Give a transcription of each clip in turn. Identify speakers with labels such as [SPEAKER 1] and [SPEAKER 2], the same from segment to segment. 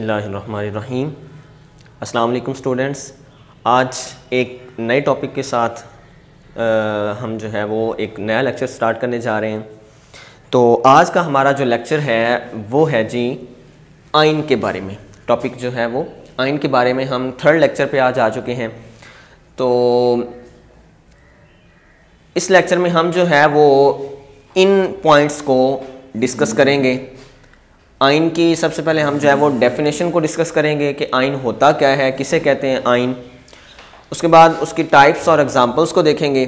[SPEAKER 1] बिस्मिल्लाहिर्रहमानिर्रहीम। अस्सलाम वालेकुम स्टूडेंट्स। आज एक नए टॉपिक के साथ हम जो है वो एक नया लेक्चर स्टार्ट करने जा रहे हैं। तो आज का हमारा जो लेक्चर है वो है जी आइन के बारे में। टॉपिक जो है वो आइन के बारे में। हम थर्ड लेक्चर पे आज आ चुके हैं। तो इस लेक्चर में हम जो है वो इन पॉइंट्स को डिस्कस करेंगे। आइन की सबसे पहले हम जो है वो डेफिनेशन को डिस्कस करेंगे कि आइन होता क्या है, किसे कहते हैं आइन। उसके बाद उसकी टाइप्स और एग्जांपल्स को देखेंगे।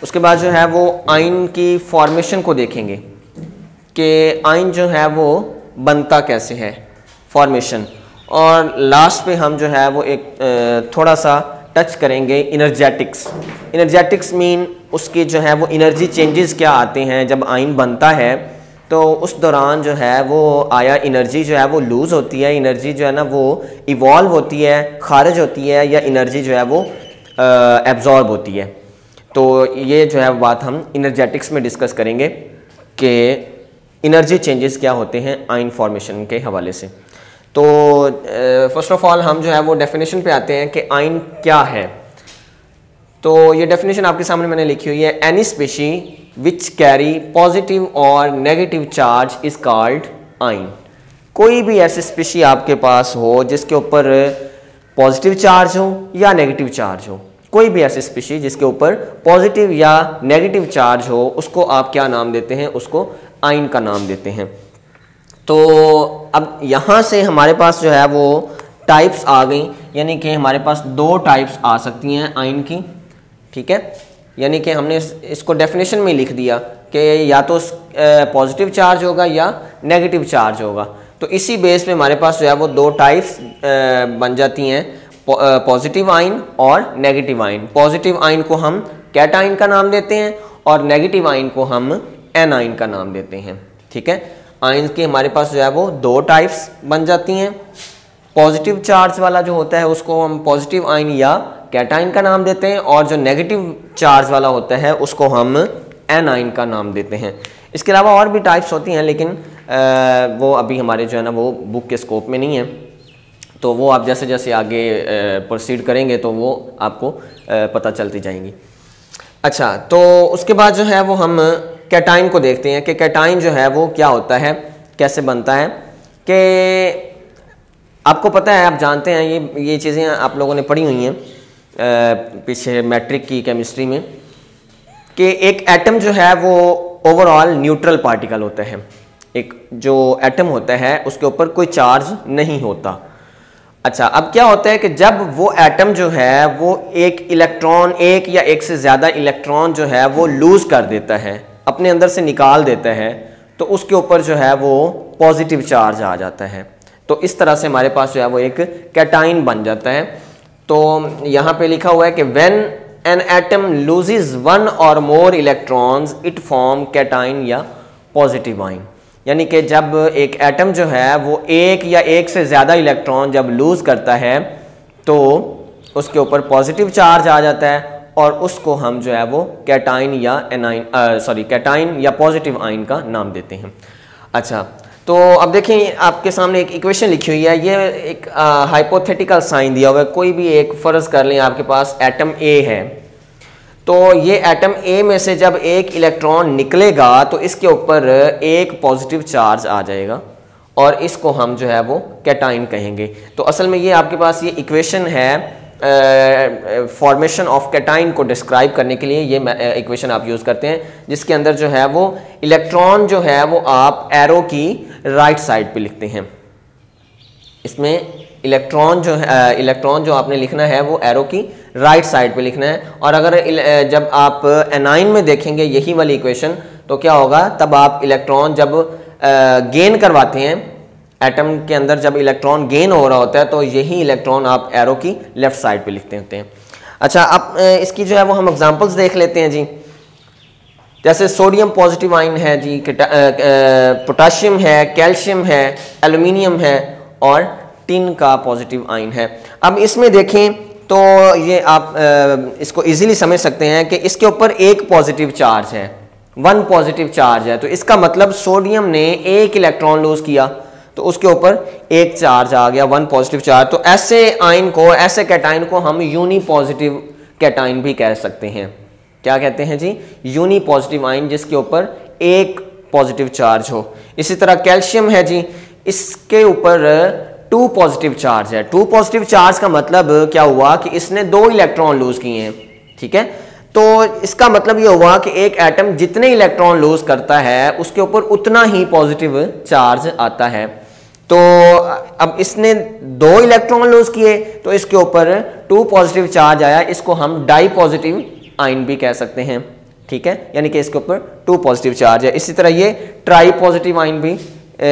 [SPEAKER 1] उसके बाद जो है वो आइन की फॉर्मेशन को देखेंगे कि आइन जो है वो बनता कैसे है, फॉर्मेशन। और लास्ट पे हम जो है वो एक थोड़ा सा टच करेंगे इनर्जेटिक्स। इनर्जेटिक्स मीन उसकी जो है वो एनर्जी चेंजेस क्या आते हैं जब आइन बनता है। तो उस दौरान जो है वो आया एनर्जी जो है वो लूज़ होती है, एनर्जी जो है ना वो इवॉल्व होती है, खारिज होती है, या एनर्जी जो है वो एब्जॉर्ब होती है। तो ये जो है बात हम एनर्जेटिक्स में डिस्कस करेंगे कि एनर्जी चेंजेस क्या होते हैं आइन फॉर्मेशन के हवाले से। तो फर्स्ट ऑफ ऑल हम जो है वो डेफिनेशन पे आते हैं कि आइन क्या है। तो ये डेफिनेशन आपके सामने मैंने लिखी हुई है। Any species which carry positive और नेगेटिव चार्ज इज कॉल्ड आइन। कोई भी ऐसी स्पीशी आपके पास हो जिसके ऊपर पॉजिटिव चार्ज हो या नेगेटिव चार्ज हो, कोई भी ऐसी स्पीशी जिसके ऊपर पॉजिटिव या नेगेटिव चार्ज हो, उसको आप क्या नाम देते हैं? उसको आइन का नाम देते हैं। तो अब यहाँ से हमारे पास जो है वो टाइप्स आ गई, यानी कि हमारे पास दो टाइप्स आ सकती हैं आइन की। ठीक है, यानी कि हमने इसको डेफिनेशन में लिख दिया कि या तो पॉजिटिव चार्ज होगा या नेगेटिव चार्ज होगा। तो इसी बेस पे हमारे पास जो है वो दो टाइप्स बन जाती हैं, पॉजिटिव आइन और नेगेटिव आइन। पॉजिटिव आइन को हम कैटाइन का नाम देते हैं और नेगेटिव आइन को हम एनाइन का नाम देते हैं। ठीक है, आइन के हमारे पास जो है वो दो टाइप्स बन जाती हैं। पॉजिटिव चार्ज वाला जो होता है उसको हम पॉजिटिव आइन या कैटाइन का नाम देते हैं, और जो नेगेटिव चार्ज वाला होता है उसको हम एनाइन का नाम देते हैं। इसके अलावा और भी टाइप्स होती हैं, लेकिन वो अभी हमारे जो है ना वो बुक के स्कोप में नहीं है। तो वो आप जैसे जैसे आगे प्रोसीड करेंगे तो वो आपको पता चलती जाएंगी। अच्छा, तो उसके बाद जो है वो हम कैटाइन को देखते हैं कि कैटाइन जो है वो क्या होता है, कैसे बनता है। कि आपको पता है, आप जानते हैं, ये चीज़ें आप लोगों ने पढ़ी हुई हैं पीछे मैट्रिक की केमिस्ट्री में, कि एक एटम जो है वो ओवरऑल न्यूट्रल पार्टिकल होता है। एक जो एटम होता है उसके ऊपर कोई चार्ज नहीं होता। अच्छा, अब क्या होता है कि जब वो एटम जो है वो एक इलेक्ट्रॉन, एक या एक से ज़्यादा इलेक्ट्रॉन जो है वो लूज़ कर देता है, अपने अंदर से निकाल देता है, तो उसके ऊपर जो है वो पॉजिटिव चार्ज आ जाता है। तो इस तरह से हमारे पास जो है वो एक कैटाइन बन जाता है। तो यहाँ पे लिखा हुआ है कि when an atom loses one or more electrons it form cation या पॉजिटिव आइन। यानी कि जब एक एटम जो है वो एक या एक से ज़्यादा इलेक्ट्रॉन जब लूज़ करता है तो उसके ऊपर पॉजिटिव चार्ज आ जाता है, और उसको हम जो है वो कैटाइन या कैटाइन या पॉजिटिव आइन का नाम देते हैं। अच्छा, तो अब देखें आपके सामने एक इक्वेशन लिखी हुई है। ये एक हाइपोथेटिकल साइन दिया हुआ है। कोई भी एक फ़र्ज़ कर लें, आपके पास एटम ए है, तो ये एटम ए में से जब एक इलेक्ट्रॉन निकलेगा तो इसके ऊपर एक पॉजिटिव चार्ज आ जाएगा, और इसको हम जो है वो कैटाइन कहेंगे। तो असल में ये आपके पास ये इक्वेशन है फॉर्मेशन ऑफ कैटाइन को डिस्क्राइब करने के लिए। ये इक्वेशन आप यूज़ करते हैं, जिसके अंदर जो है वो इलेक्ट्रॉन जो है वो आप एरो की राइट साइड पे लिखते हैं। इसमें इलेक्ट्रॉन जो आपने लिखना है वो एरो की राइट साइड पे लिखना है। और अगर जब आप एनाइन में देखेंगे यही वाली इक्वेशन, तो क्या होगा, तब आप इलेक्ट्रॉन जब गेन करवाते हैं, एटम के अंदर जब इलेक्ट्रॉन गेन हो रहा होता है, तो यही इलेक्ट्रॉन आप एरो की लेफ्ट साइड पे लिखते होते हैं। अच्छा, अब इसकी जो है वो हम एग्जांपल्स देख लेते हैं जी। जैसे सोडियम पॉजिटिव आइन है जी, पोटाशियम है, कैल्शियम है, एल्युमिनियम है, और टिन का पॉजिटिव आइन है। अब इसमें देखें तो ये आप इसको इजीली समझ सकते हैं कि इसके ऊपर एक पॉजिटिव चार्ज है, वन पॉजिटिव चार्ज है। तो इसका मतलब सोडियम ने एक इलेक्ट्रॉन लूज किया, तो उसके ऊपर एक चार्ज आ गया, 1 पॉजिटिव चार्ज। तो ऐसे आयन को, ऐसे कैटाइन को हम यूनी पॉजिटिव कैटाइन भी कह सकते हैं। क्या कहते हैं जी? यूनी पॉजिटिव आयन, जिसके ऊपर एक पॉजिटिव चार्ज हो। इसी तरह कैल्शियम है जी, इसके ऊपर 2 पॉजिटिव चार्ज है। 2 पॉजिटिव चार्ज का मतलब क्या हुआ कि इसने 2 इलेक्ट्रॉन लूज किए हैं, ठीक है। तो इसका मतलब ये हुआ कि एक एटम जितने इलेक्ट्रॉन लूज करता है उसके ऊपर उतना ही पॉजिटिव चार्ज आता है। तो अब इसने 2 इलेक्ट्रॉन लूज किए तो इसके ऊपर 2 पॉजिटिव चार्ज आया, इसको हम डाई पॉजिटिव आयन भी कह सकते हैं, ठीक है, यानी कि इसके ऊपर 2 पॉजिटिव चार्ज है। इसी तरह ये ट्राई पॉजिटिव आयन भी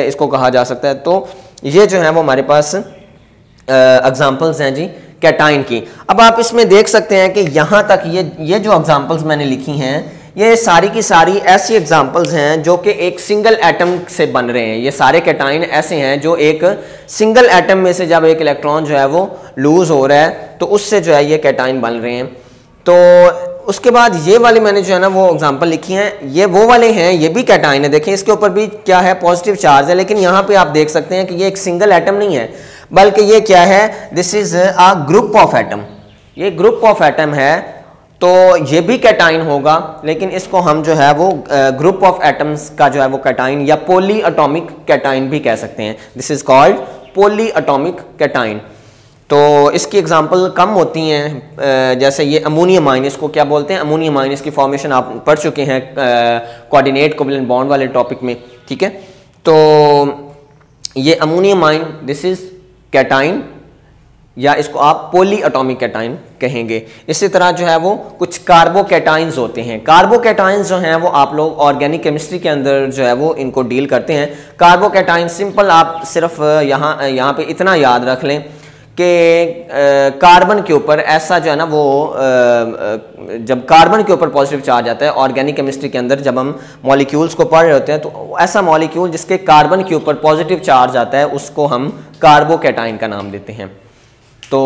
[SPEAKER 1] इसको कहा जा सकता है। तो ये जो है वो हमारे पास एग्जांपल्स हैं जी कैटाइन की। अब आप इसमें देख सकते हैं कि यहाँ तक ये जो एग्जांपल्स मैंने लिखी हैं, ये सारी की सारी ऐसी एग्जांपल्स हैं जो कि एक सिंगल एटम से बन रहे हैं। ये सारे कैटाइन ऐसे हैं जो एक सिंगल एटम में से जब एक इलेक्ट्रॉन जो है वो लूज हो रहा है तो उससे जो है ये कैटाइन बन रहे हैं। तो उसके बाद ये वाले मैंने जो है ना वो एग्जांपल लिखी हैं, ये वो वाले हैं, ये भी कैटाइन है। देखें इसके ऊपर भी क्या है, पॉजिटिव चार्ज है, लेकिन यहाँ पे आप देख सकते हैं कि ये एक सिंगल एटम नहीं है, बल्कि ये क्या है, this is a group of atom. ये ग्रुप ऑफ एटम है, तो ये भी कैटाइन होगा, लेकिन इसको हम जो है वो ग्रुप ऑफ एटम्स का जो है वो कैटाइन या पॉली एटॉमिक कैटाइन भी कह सकते हैं। This is called poly atomic cation. तो इसकी एग्जांपल कम होती हैं, जैसे ये अमोनियम आयन, इसको क्या बोलते हैं, अमोनियम आयन। इसकी फॉर्मेशन आप पढ़ चुके हैं कोऑर्डिनेट कोवैलेंट बॉन्ड वाले टॉपिक में, ठीक है। तो ये ammonium ion, this is cation, या इसको आप पॉली एटॉमिक कैटाइन कहेंगे। इसी तरह जो है वो कुछ कार्बोकैटाइंस होते हैं। कार्बोकैटाइंस जो हैं वो आप लोग ऑर्गेनिक केमिस्ट्री के अंदर जो है वो इनको डील करते हैं। कार्बोकैटाइन सिंपल आप सिर्फ यहाँ पे इतना याद रख लें कि कार्बन के ऊपर ऐसा जो है ना वो जब कार्बन के ऊपर पॉजिटिव चार्ज आता है ऑर्गेनिक केमिस्ट्री के अंदर, जब हम मॉलिक्यूल्स को पढ़ रहे होते हैं, तो ऐसा मॉलिक्यूल जिसके कार्बन के ऊपर पॉजिटिव चार्ज आता है उसको हम कार्बोकैटाइन का नाम देते हैं। तो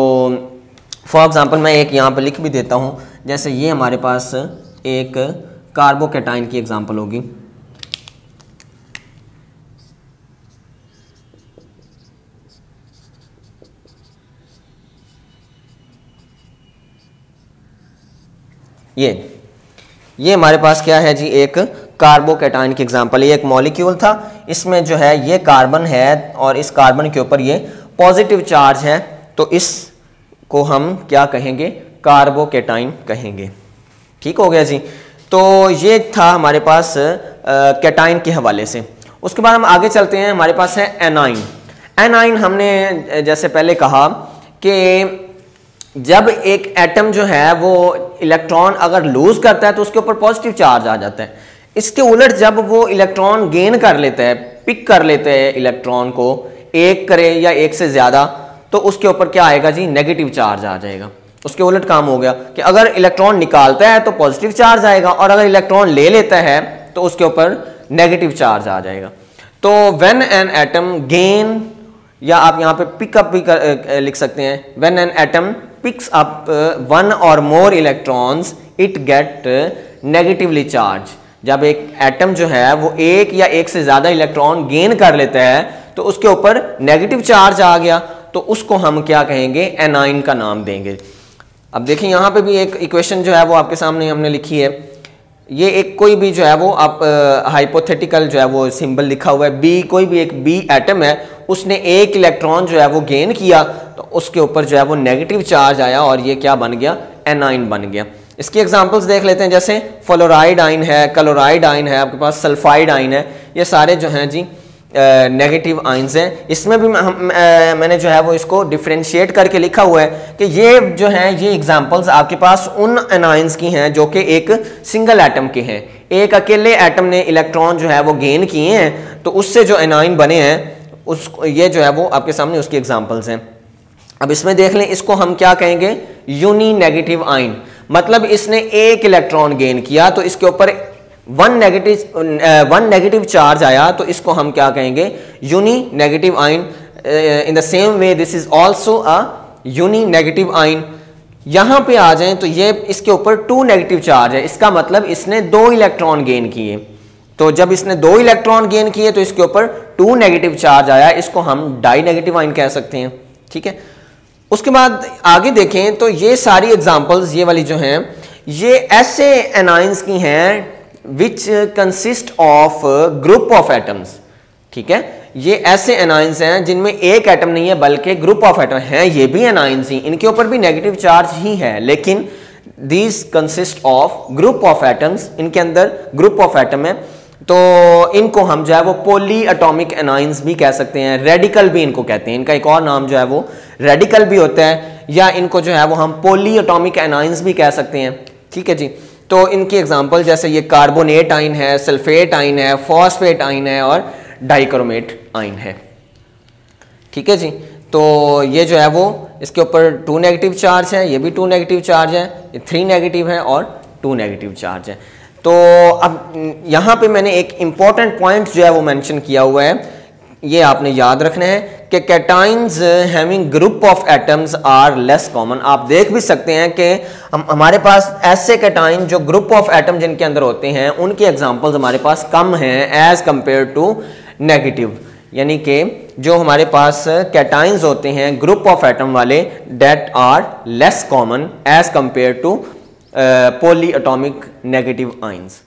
[SPEAKER 1] फॉर एग्जांपल मैं एक यहाँ पर लिख भी देता हूँ, जैसे ये हमारे पास एक कार्बोकैटाइन की एग्जांपल होगी। ये हमारे पास क्या है जी, एक कार्बोकैटाइन की एग्जांपल। ये एक मॉलिक्यूल था, इसमें जो है ये कार्बन है और इस कार्बन के ऊपर ये पॉजिटिव चार्ज है, तो इसको हम क्या कहेंगे, कार्बोकैटाइन कहेंगे। ठीक हो गया जी। तो ये था हमारे पास कैटाइन के हवाले से। उसके बाद हम आगे चलते हैं, हमारे पास है एनाइन। एनाइन हमने जैसे पहले कहा कि जब एक एटम जो है वो इलेक्ट्रॉन अगर लूज करता है तो उसके ऊपर पॉजिटिव चार्ज आ जाता है। इसके उलट जब वो इलेक्ट्रॉन गेन कर लेता है, पिक कर लेते हैं इलेक्ट्रॉन को, एक करे या एक से ज्यादा, तो उसके ऊपर क्या आएगा जी, नेगेटिव चार्ज आ जाएगा। उसके उलट काम हो गया कि अगर इलेक्ट्रॉन निकालता है तो पॉजिटिव चार्ज आएगा और अगर इलेक्ट्रॉन ले लेता है तो उसके ऊपर नेगेटिव चार्ज आ जाएगा। तो व्हेन एन एटम गेन, या आप यहाँ पे पिकअप भी लिख सकते हैं, when an atom picks up one or more electrons it get negatively charge. जब एक एटम जो है वो एक या एक से ज्यादा इलेक्ट्रॉन गेन कर लेता है तो उसके ऊपर नेगेटिव चार्ज आ गया, तो उसको हम क्या कहेंगे, एनाइन का नाम देंगे। अब देखिए यहाँ पे भी एक इक्वेशन जो है वो आपके सामने हमने लिखी है। ये एक कोई भी जो है वो आप हाइपोथेटिकल जो है वो सिंबल लिखा हुआ है, बी, कोई भी एक बी एटम है, उसने एक इलेक्ट्रॉन जो है वो गेन किया तो उसके ऊपर जो है वो नेगेटिव चार्ज आया और ये क्या बन गया, एनाइन बन गया। इसकी एग्जांपल्स देख लेते हैं, जैसे फ्लोराइड आइन है, क्लोराइड आइन है, आपके पास सल्फाइड आइन है, ये सारे जो हैं जी नेगेटिव आइंस हैं। इसमें भी मैंने जो है वो इसको डिफ्रेंशिएट करके लिखा हुआ है कि ये जो हैं ये एग्जांपल्स आपके पास उन एनाइंस की हैं जो कि एक सिंगल एटम के हैं। एक अकेले एटम ने इलेक्ट्रॉन जो है वो गेन किए हैं तो उससे जो एनाइन बने हैं उस ये जो है वो आपके सामने उसकी एग्जांपल्स हैं। अब इसमें देख लें, इसको हम क्या कहेंगे, यूनी नेगेटिव आइन। मतलब इसने एक इलेक्ट्रॉन गेन किया तो इसके ऊपर वन नेगेटिव चार्ज आया, तो इसको हम क्या कहेंगे, uninegative ion. In the same way this is also a uninegative ion. यहां पे आ जाएं तो ये इसके ऊपर 2 नेगेटिव चार्ज है, इसका मतलब इसने 2 इलेक्ट्रॉन गेन किए। तो जब इसने 2 इलेक्ट्रॉन गेन किए तो इसके ऊपर 2 नेगेटिव चार्ज आया, इसको हम डाई नेगेटिव आयन कह सकते हैं। ठीक है, उसके बाद आगे देखें तो ये सारी एग्जांपल्स ये वाली जो हैं ये ऐसे एनाइंस की हैं which consist of group of atoms. ठीक है, ये ऐसे एनाइंस हैं जिनमें एक एटम नहीं है बल्कि ग्रुप ऑफ एटम हैं, ये भी एनाइंस ही, इनके ऊपर भी नेगेटिव चार्ज ही है, लेकिन these consist of group of atoms, इनके अंदर ग्रुप ऑफ एटम है। तो इनको हम जो है वो पॉली एटॉमिक एनाइंस भी कह सकते हैं, रेडिकल भी इनको कहते हैं, इनका एक और नाम जो है वो रेडिकल भी होता है, या इनको जो है वो हम पॉली एटॉमिक एनाइंस भी कह सकते हैं। ठीक है जी, तो इनकी एग्जांपल जैसे ये कार्बोनेट आयन है, सल्फेट आयन है, फॉस्फेट आयन है और डाइक्रोमेट आयन है। ठीक है जी, तो ये जो है वो इसके ऊपर 2 नेगेटिव चार्ज है, ये भी 2 नेगेटिव चार्ज है, ये 3 नेगेटिव है और 2 नेगेटिव चार्ज है। तो अब यहाँ पे मैंने एक इंपॉर्टेंट पॉइंट जो है वो मेंशन किया हुआ है, ये आपने याद रखना है कि cations having group of atoms are less common. आप देख भी सकते हैं कि हमारे पास ऐसे कैटाइन जो ग्रुप ऑफ एटम जिनके अंदर होते हैं उनके एग्जांपल्स हमारे पास कम हैं एज कंपेयर टू नेगेटिव, यानी कि जो हमारे पास कैटाइंस होते हैं ग्रुप ऑफ एटम वाले that are less common as compare to polyatomic negative ions.